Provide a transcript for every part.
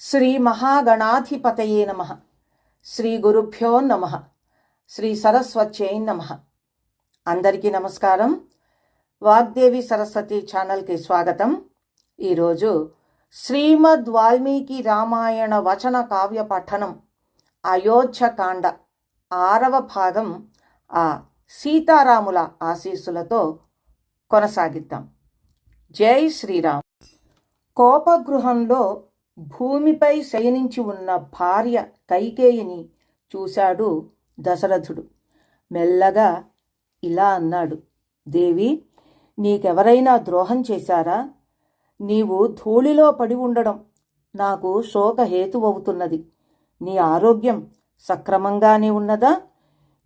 శ్రీ మహాగణాధిపతయే నమః. శ్రీ గురుభ్యో నమః. శ్రీ సరస్వత్యై నమః. అందరికీ నమస్కారం. వాగ్దేవి సరస్వతి ఛానల్కి స్వాగతం. ఈరోజు శ్రీమద్ వాల్మీకి రామాయణ వచన కావ్య పఠనం అయోధ్యకాండ 6వ భాగం ఆ సీతారాముల ఆశీస్సులతో కొనసాగిద్దాం. జై శ్రీరామ్. కోపగృహంలో భూమిపై శయనించి ఉన్న భార్య కైకేయిని చూశాడు దశరథుడు. మెల్లగా ఇలా అన్నాడు, దేవి, నీకెవరైనా ద్రోహం చేశారా? నీవు ధూళిలో పడి ఉండడం నాకు శోకహేతువవుతున్నది. నీ ఆరోగ్యం సక్రమంగానే ఉన్నదా?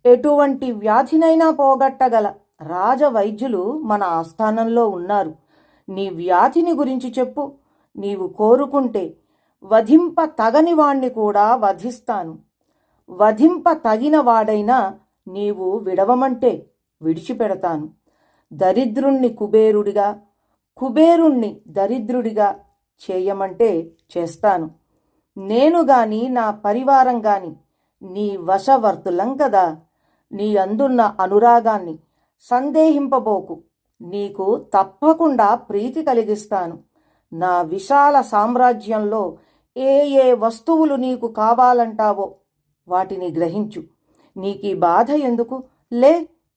ఎటువంటి వ్యాధినైనా పోగొట్టగల రాజవైద్యులు మన ఆస్థానంలో ఉన్నారు. నీ వ్యాధిని గురించి చెప్పు. నీవు కోరుకుంటే వధింప తగని వాణ్ణి కూడా వధిస్తాను. వధింప తగిన వాడైనా నీవు విడవమంటే విడిచిపెడతాను. దరిద్రుణ్ణి కుబేరుడిగా, కుబేరుణ్ణి దరిద్రుడిగా చేయమంటే చేస్తాను. నేను గాని నా పరివారం గాని నీ వశవర్తులం కదా. నీ అందున్న అనురాగాన్ని సందేహింపబోకు. నీకు తప్పకుండా ప్రీతి కలిగిస్తాను. నా విశాల సామ్రాజ్యంలో ఏ ఏ వస్తువులు నీకు కావాలంటావో వాటిని గ్రహించు. నీకీ బాధ ఎందుకు? లే,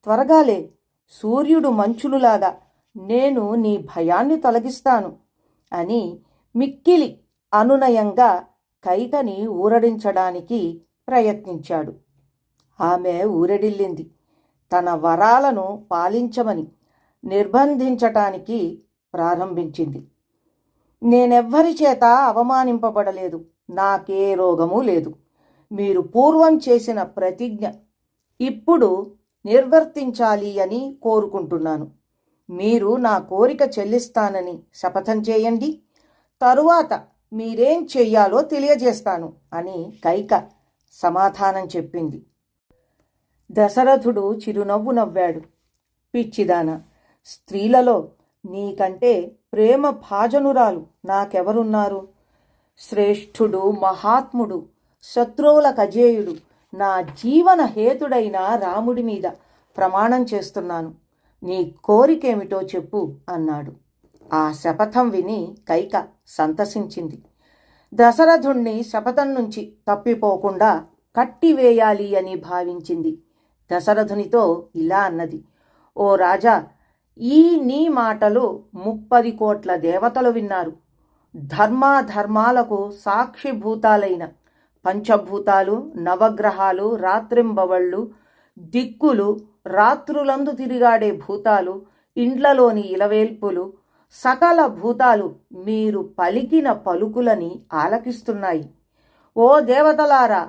త్వరగా లే. సూర్యుడు మంచులులాగా నేను నీ భయాన్ని తొలగిస్తాను అని మిక్కిలి అనునయంగా కైకని ఊరడించడానికి ప్రయత్నించాడు. ఆమె ఊరడిల్లింది. తన వరాలను పాలించమని నిర్బంధించటానికి ప్రారంభించింది. నేనెవ్వరి చేత అవమానింపబడలేదు. నాకే రోగము లేదు. మీరు పూర్వం చేసిన ప్రతిజ్ఞ ఇప్పుడు నిర్వర్తించాలి అని కోరుకుంటున్నాను. మీరు నా కోరిక చెల్లిస్తానని శపథం చేయండి. తరువాత మీరేం చెయ్యాలో తెలియజేస్తాను అని కైక సమాధానం చెప్పింది. దశరథుడు చిరునవ్వు నవ్వాడు. పిచ్చిదాన, స్త్రీలలో నీకంటే ప్రేమ భాజనురాలు నాకెవరున్నారు? శ్రేష్ఠుడు, మహాత్ముడు, శత్రువుల కజేయుడు, నా జీవన హేతుడైన రాముడి మీద ప్రమాణం చేస్తున్నాను. నీ కోరికేమిటో చెప్పు అన్నాడు. ఆ శపథం విని కైక సంతసించింది. దశరథుణ్ణి శపథం నుంచి తప్పిపోకుండా కట్టివేయాలి అని భావించింది. దశరథునితో ఇలా అన్నది, ఓ రాజా, ఈ నీ మాటలు 30 కోట్ల దేవతలు విన్నారు. ధర్మాధర్మాలకు సాక్షిభూతాలైన పంచభూతాలు, నవగ్రహాలు, రాత్రింబవళ్ళు, దిక్కులు, రాత్రులందు తిరిగాడే భూతాలు, ఇండ్లలోని ఇలవేల్పులు, సకల భూతాలు మీరు పలికిన పలుకులని ఆలకిస్తున్నాయి. ఓ దేవతలారా,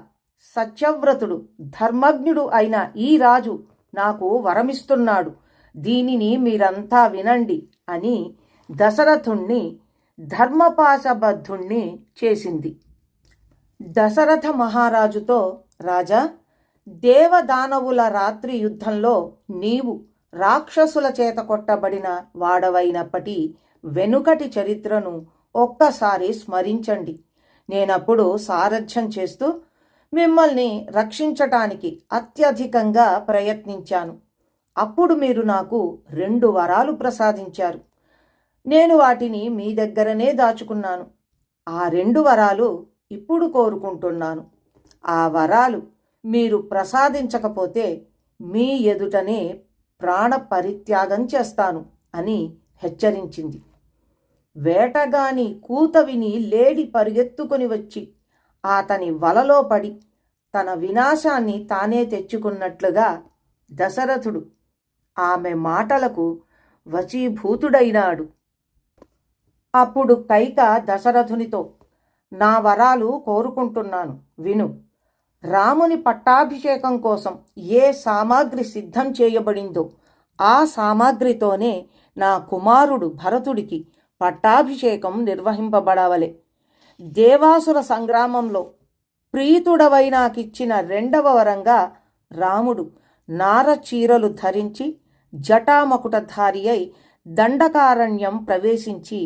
సత్యవ్రతుడు, ధర్మజ్ఞుడు అయిన ఈ రాజు నాకు వరమిస్తున్నాడు. దీనిని మీరంతా వినండి అని దశరథుణ్ణి ధర్మపాశబద్ధుణ్ణి చేసింది. దశరథ మహారాజుతో, రాజా, దేవదానవుల రాత్రి యుద్ధంలో నీవు రాక్షసుల చేత కొట్టబడిన వాడవైనప్పటి వెనుకటి చరిత్రను ఒక్కసారి స్మరించండి. నేనప్పుడు సారథ్యం చేస్తూ మిమ్మల్ని రక్షించటానికి అత్యధికంగా ప్రయత్నించాను. అప్పుడు మీరు నాకు 2 వరాలు ప్రసాదించారు. నేను వాటిని మీ దగ్గరనే దాచుకున్నాను. ఆ 2 వరాలు ఇప్పుడు కోరుకుంటున్నాను. ఆ వరాలు మీరు ప్రసాదించకపోతే మీ ఎదుటనే ప్రాణ పరిత్యాగం చేస్తాను అని హెచ్చరించింది. వేటగాని కూత విని లేడి పరిగెత్తుకొని వచ్చి అతని వలలో పడి తన వినాశాన్ని తానే తెచ్చుకున్నట్లుగా దశరథుడు ఆమె మాటలకు వశీభూతుడైనాడు. అప్పుడు కైక దశరథునితో, నా వరాలు కోరుకుంటున్నాను, విను. రాముని పట్టాభిషేకం కోసం ఏ సామాగ్రి సిద్ధం చేయబడిందో ఆ సామాగ్రితోనే నా కుమారుడు భరతుడికి పట్టాభిషేకం నిర్వహింపబడవలే. దేవాసుర సంగ్రామంలో ప్రీతుడవై నాకిచ్చిన 2వ వరంగా రాముడు నారచీరలు ధరించి జటామకుటధారి అయి దండకారణ్యం ప్రవేశించి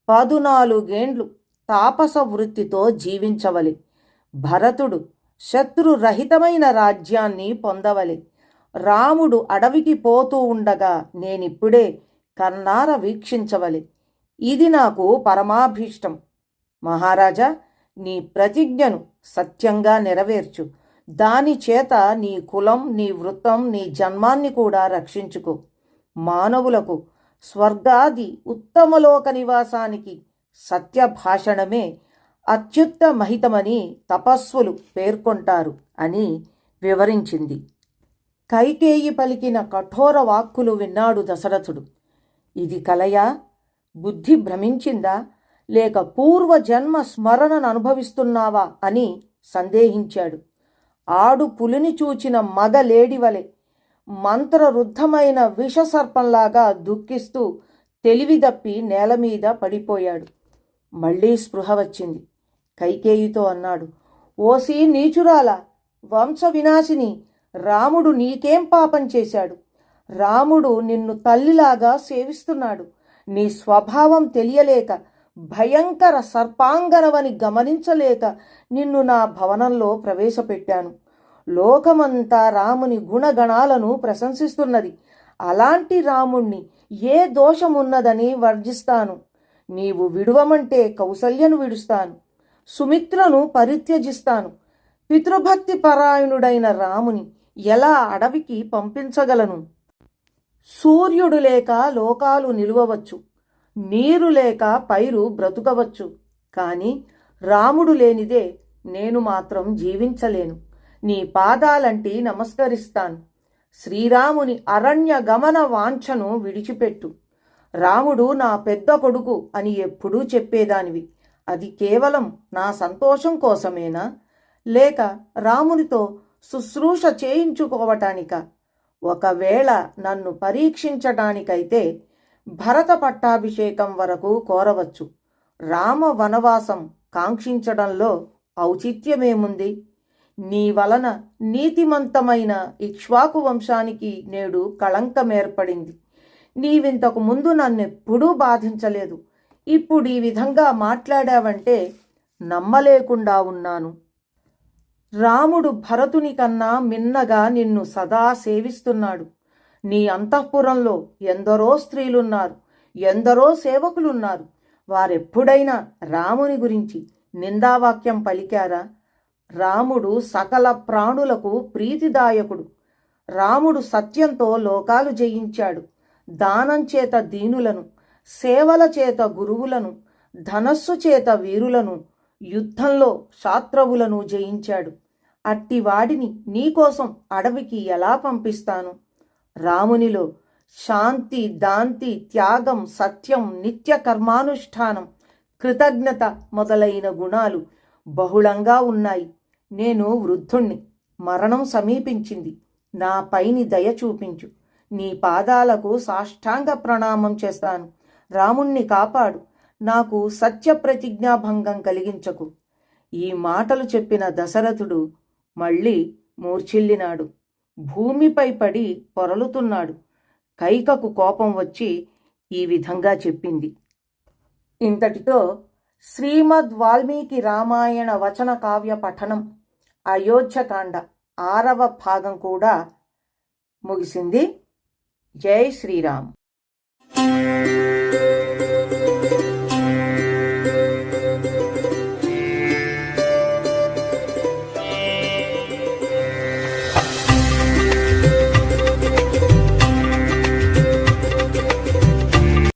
14 ఏండ్లు తాపస వృత్తితో జీవించవలె. భరతుడు శత్రురహితమైన రాజ్యాన్ని పొందవలె. రాముడు అడవికి పోతూ ఉండగా నేనిప్పుడే కన్నార వీక్షించవలె. ఇది నాకు పరమాభీష్టం. మహారాజా, నీ ప్రతిజ్ఞను సత్యంగా నెరవేర్చు. దాని చేత నీ కులం, నీ వృత్తం, నీ జన్మాన్ని కూడా రక్షించుకో. మానవులకు స్వర్గాది ఉత్తమలోక నివాసానికి సత్యభాషణమే అత్యుత్తమహితమని తపస్సులు పేర్కొంటారు అని వివరించింది. కైకేయి పలికిన కఠోర వాక్కులు విన్నాడు దశరథుడు. ఇది కలయా? బుద్ధి భ్రమించిందా? లేక పూర్వజన్మ స్మరణను అనుభవిస్తున్నావా అని సందేహించాడు. ఆడు పులిని చూచిన మగలేడివలె మంత్రరుద్ధమైన విషసర్పంలాగా దుఃఖిస్తూ తెలివిదప్పి నేలమీద పడిపోయాడు. మళ్లీ స్పృహ వచ్చింది. కైకేయితో అన్నాడు, ఓసి నీచురాల, వంశ వినాశిని, రాముడు నీకేం పాపం చేశాడు? రాముడు నిన్ను తల్లిలాగా సేవిస్తున్నాడు. నీ స్వభావం తెలియలేక, భయంకర సర్పాంగనవని గమనించలేక నిన్ను నా భవనంలో ప్రవేశపెట్టాను. లోకమంతా రాముని గుణగణాలను ప్రశంసిస్తున్నది. అలాంటి రాముణ్ణి ఏ దోషమున్నదని వర్జిస్తాను? నీవు విడువమంటే కౌసల్యను విడుస్తాను, సుమిత్రను పరిత్యజిస్తాను. పితృభక్తి పరాయణుడైన రాముని ఎలా అడవికి పంపించగలను? సూర్యుడు లేక లోకాలు నిలువవచ్చు, నీరు లేక పైరు బ్రతుకవచ్చు. కానీ రాముడు లేనిదే నేను మాత్రం జీవించలేను. నీ పాదాలంటి నమస్కరిస్తాను. శ్రీరాముని అరణ్య గమన వాంఛను విడిచిపెట్టు. రాముడు నా పెద్ద కొడుకు అని ఎప్పుడూ చెప్పేదానివి. అది కేవలం నా సంతోషం కోసమేనా? లేక రామునితో శుశ్రూష చేయించుకోవటానిక? ఒకవేళ నన్ను పరీక్షించటానికైతే భరత పట్టాభిషేకం వరకు కోరవచ్చు. రామ వనవాసం కాంక్షించడంలో ఔచిత్యమేముంది? నీ వలన నీతిమంతమైన ఇక్ష్వాకు వంశానికి నేడు కళంకమేర్పడింది. నీవింతకు ముందు నన్నెప్పుడూ బాధించలేదు. ఇప్పుడు ఈ విధంగా మాట్లాడావంటే నమ్మలేకుండా ఉన్నాను. రాముడు భరతుని కన్నా మిన్నగా నిన్ను సదా సేవిస్తున్నాడు. నీ అంతఃపురంలో ఎందరో స్త్రీలున్నారు, ఎందరో సేవకులున్నారు. వారెప్పుడైనా రాముని గురించి నిందావాక్యం పలికారా? రాముడు సకల ప్రాణులకు ప్రీతిదాయకుడు. రాముడు సత్యంతో లోకాలు జయించాడు. దానం చేత దీనులను, సేవల చేత గురువులను, ధనస్సు చేత వీరులను, యుద్ధంలో శాత్రవులను జయించాడు. అట్టివాడిని నీకోసం అడవికి ఎలా పంపిస్తాను? రామునిలో శాంతి, దాంతి, త్యాగం, సత్యం, నిత్య కర్మానుష్ఠానం, కృతజ్ఞత మొదలైన గుణాలు బహుళంగా ఉన్నాయి. నేను వృద్ధుణ్ణి, మరణం సమీపించింది. నా పైని దయ చూపించు. నీ పాదాలకు సాష్టాంగ ప్రణామం చేస్తాను. రాముణ్ణి కాపాడు. నాకు సత్య ప్రతిజ్ఞాభంగం కలిగించకు. ఈ మాటలు చెప్పిన దశరథుడు మళ్ళీ మూర్ఛిల్లినాడు. భూమిపై పడి పొరలుతున్నాడు. కైకకు కోపం వచ్చి ఈ విధంగా చెప్పింది. ఇంతటితో శ్రీమద్ వాల్మీకి రామాయణ వచన కావ్య పఠనం అయోధ్యకాండ 6వ భాగం కూడా ముగిసింది. జై శ్రీరామ్.